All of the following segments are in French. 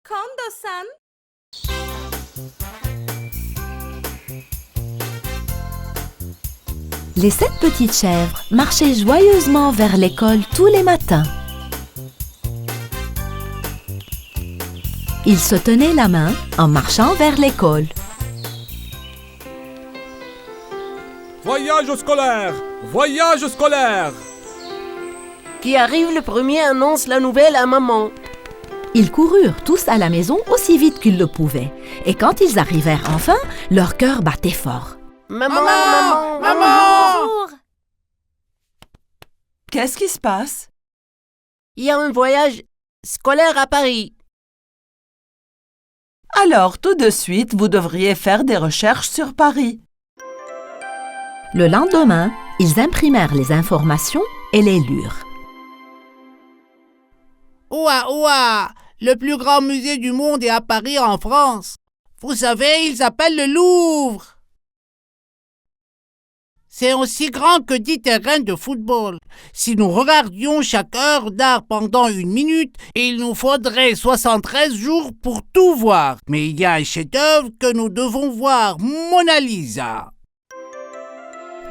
Kondo-san. Les 7 petites chèvres marchaient joyeusement vers l'école tous les matins. Ils se tenaient la main en marchant vers l'école. Voyage scolaire! Voyage scolaire! Qui arrive le premier annonce la nouvelle à maman. Ils coururent tous à la maison aussi vite qu'ils le pouvaient. Et quand ils arrivèrent enfin, leur cœur battait fort. Maman, maman, maman! Qu'est-ce qui se passe? Il y a un voyage scolaire à Paris. Alors, tout de suite, vous devriez faire des recherches sur Paris. Le lendemain, ils imprimèrent les informations et les lurent. Ouah, ouah! Le plus grand musée du monde est à Paris, en France. Vous savez, il s'appelle le Louvre. C'est aussi grand que 10 terrains de football. Si nous regardions chaque œuvre d'art pendant 1 minute, il nous faudrait 73 jours pour tout voir. Mais il y a un chef-d'œuvre que nous devons voir, Mona Lisa.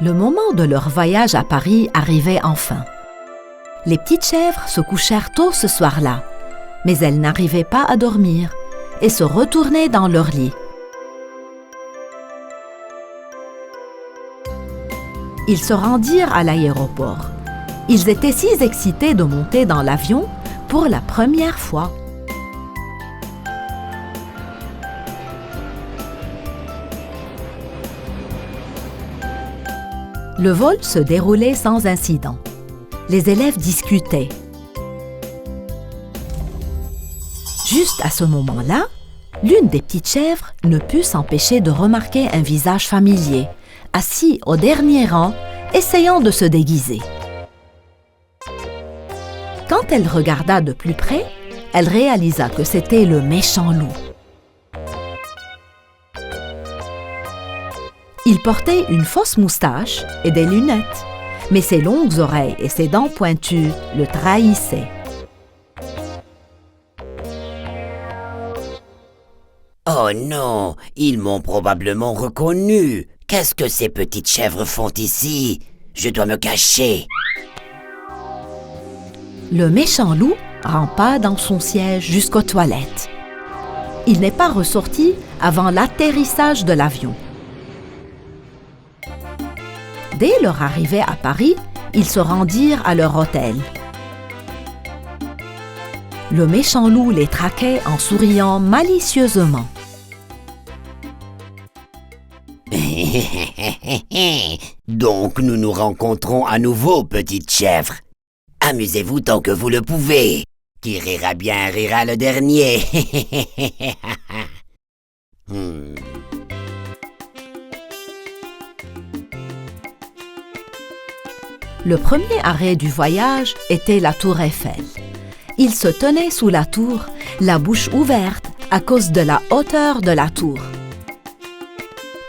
Le moment de leur voyage à Paris arrivait enfin. Les petites chèvres se couchèrent tôt ce soir-là, mais elles n'arrivaient pas à dormir et se retournaient dans leur lit. Ils se rendirent à l'aéroport. Ils étaient si excités de monter dans l'avion pour la première fois. Le vol se déroulait sans incident. Les élèves discutaient. Juste à ce moment-là, l'une des petites chèvres ne put s'empêcher de remarquer un visage familier, assis au dernier rang, essayant de se déguiser. Quand elle regarda de plus près, elle réalisa que c'était le méchant loup. Il portait une fausse moustache et des lunettes, mais ses longues oreilles et ses dents pointues le trahissaient. Oh non, ils m'ont probablement reconnu. Qu'est-ce que ces petites chèvres font ici? Je dois me cacher. Le méchant loup rampa dans son siège jusqu'aux toilettes. Il n'est pas ressorti avant l'atterrissage de l'avion. Dès leur arrivée à Paris, ils se rendirent à leur hôtel. Le méchant loup les traquait en souriant malicieusement. Donc nous nous rencontrons à nouveau, petites chèvres. Amusez-vous tant que vous le pouvez. Qui rira bien rira le dernier. Le premier arrêt du voyage était la tour Eiffel. Ils se tenaient sous la tour, la bouche ouverte à cause de la hauteur de la tour.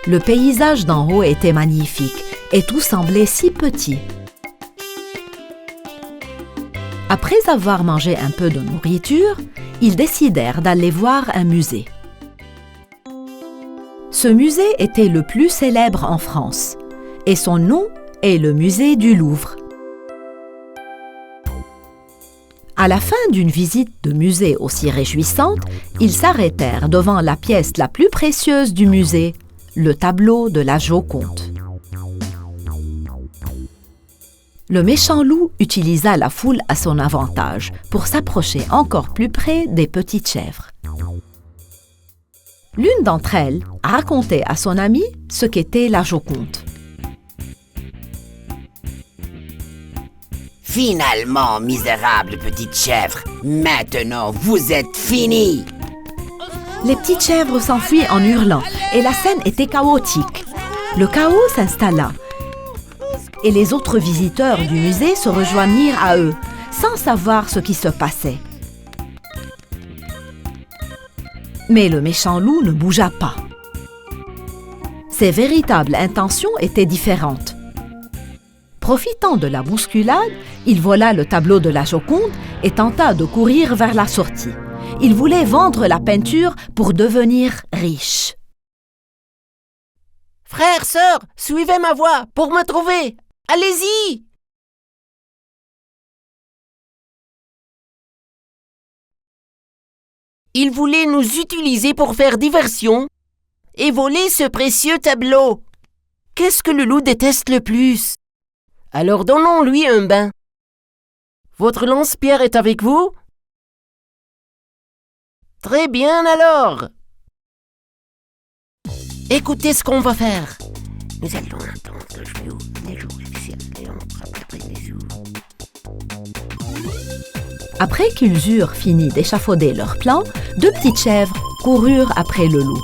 Le paysage d'en haut était magnifique et tout semblait si petit. Après avoir mangé un peu de nourriture, ils décidèrent d'aller voir un musée. Ce musée était le plus célèbre en France et son nom est le musée du Louvre. À la fin d'une visite de musée aussi réjouissante, ils s'arrêtèrent devant la pièce la plus précieuse du musée, le tableau de la Joconde. Le méchant loup utilisa la foule à son avantage pour s'approcher encore plus près des petites chèvres. L'une d'entre elles racontait à son amie ce qu'était la Joconde. Finalement, misérable petite chèvre, maintenant vous êtes finis. Les petites chèvres s'enfuient en hurlant et la scène était chaotique. Le chaos s'installa et les autres visiteurs du musée se rejoignirent à eux, sans savoir ce qui se passait. Mais le méchant loup ne bougea pas. Ses véritables intentions étaient différentes. Profitant de la bousculade, il vola le tableau de la Joconde et tenta de courir vers la sortie. Il voulait vendre la peinture pour devenir riche. Frères, sœurs, suivez ma voie pour me trouver. Allez-y! Il voulait nous utiliser pour faire diversion et voler ce précieux tableau. Qu'est-ce que le loup déteste le plus? Alors donnons-lui un bain. Votre lance-pierre est avec vous? Très bien alors. Écoutez ce qu'on va faire. Nous allons attendre le loup, les jours et on frapperait les jours. Après qu'ils eurent fini d'échafauder leur plan, 2 petites chèvres coururent après le loup.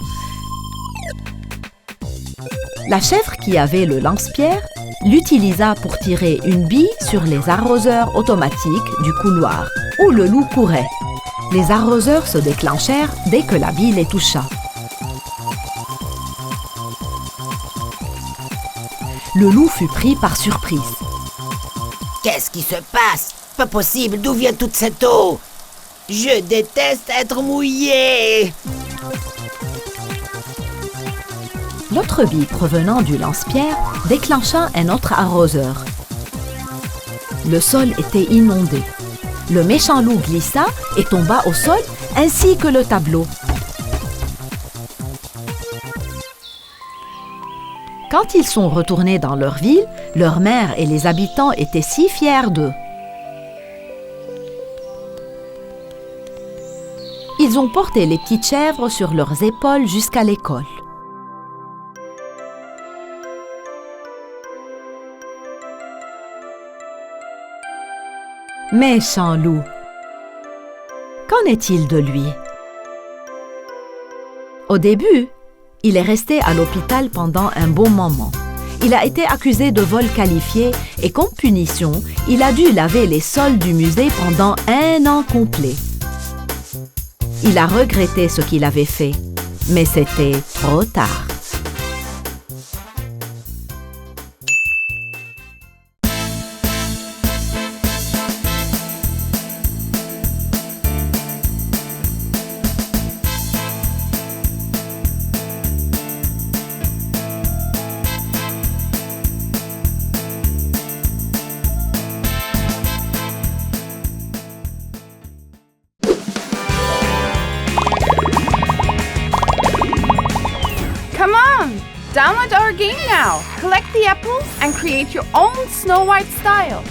La chèvre qui avait le lance-pierre l'utilisa pour tirer une bille sur les arroseurs automatiques du couloir où le loup courait. Les arroseurs se déclenchèrent dès que la bille les toucha. Le loup fut pris par surprise. Qu'est-ce qui se passe? Pas possible, d'où vient toute cette eau? Je déteste être mouillé. L'autre bille provenant du lance-pierre déclencha un autre arroseur. Le sol était inondé. Le méchant loup glissa et tomba au sol, ainsi que le tableau. Quand ils sont retournés dans leur ville, leur mère et les habitants étaient si fiers d'eux. Ils ont porté les petites chèvres sur leurs épaules jusqu'à l'école. Méchant loup! Qu'en est-il de lui? Au début, il est resté à l'hôpital pendant un bon moment. Il a été accusé de vol qualifié et comme punition, il a dû laver les sols du musée pendant 1 an complet. Il a regretté ce qu'il avait fait, mais c'était trop tard. Come on! Download our game now! Collect the apples and create your own Snow White style.